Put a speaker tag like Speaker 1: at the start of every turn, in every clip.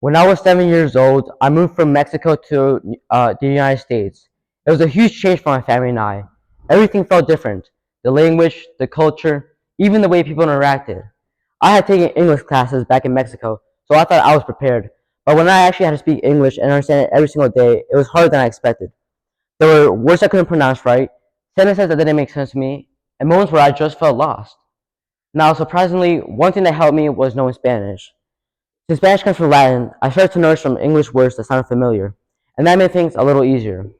Speaker 1: When I was 7 years old, I moved from Mexico to the United States. It was a huge change for my family and I. Everything felt different. The language, the culture, even the way people interacted. I had taken English classes back in Mexico, so I thought I was prepared. But when I actually had to speak English and understand it every single day, it was harder than I expected. There were words I couldn't pronounce right, sentences that didn't make sense to me, and moments where I just felt lost. Now, surprisingly, one thing that helped me was knowing Spanish. Since Spanish comes from Latin, I started to notice some English words that sounded familiar, and that made things a little easier.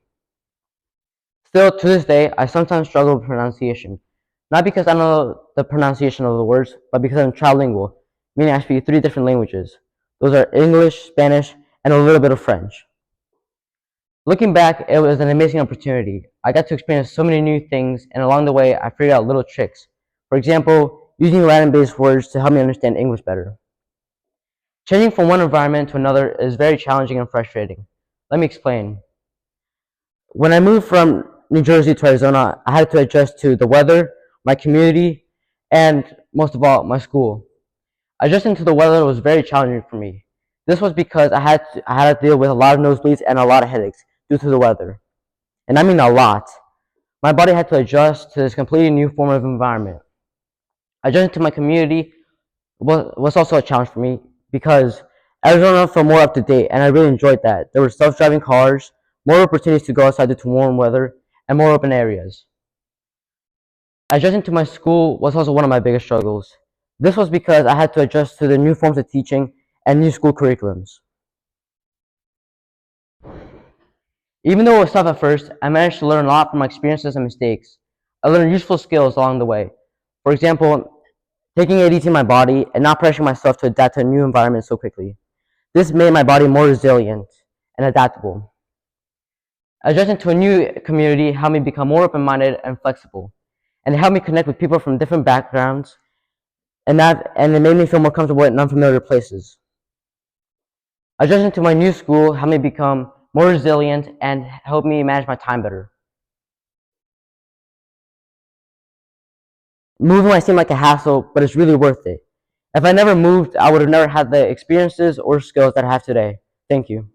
Speaker 1: Still, to this day, I sometimes struggle with pronunciation. Not because I don't know the pronunciation of the words, but because I'm trilingual, meaning I speak three different languages. Those are English, Spanish, and a little bit of French. Looking back, it was an amazing opportunity. I got to experience so many new things, and along the way, I figured out little tricks. For example, using Latin-based words to help me understand English better. Changing from one environment to another is very challenging and frustrating. Let me explain. When I moved from New Jersey to Arizona, I had to adjust to the weather, my community, and most of all, my school. Adjusting to the weather was very challenging for me. This was because I had to deal with a lot of nosebleeds and a lot of headaches due to the weather. And I mean a lot. My body had to adjust to this completely new form of environment. Adjusting to my community was also a challenge for me because Arizona felt more up to date, and I really enjoyed that. There were self-driving cars, more opportunities to go outside due to warm weather, and more open areas. Adjusting to my school was also one of my biggest struggles. This was because I had to adjust to the new forms of teaching and new school curriculums. Even though it was tough at first, I managed to learn a lot from my experiences and mistakes. I learned useful skills along the way. For example, taking it easy in my body and not pressuring myself to adapt to a new environment so quickly. This made my body more resilient and adaptable. Adjusting to a new community helped me become more open-minded and flexible, and it helped me connect with people from different backgrounds, and it made me feel more comfortable in unfamiliar places. Adjusting to my new school helped me become more resilient and helped me manage my time better. Moving might seem like a hassle, but it's really worth it. If I never moved, I would have never had the experiences or skills that I have today. Thank you.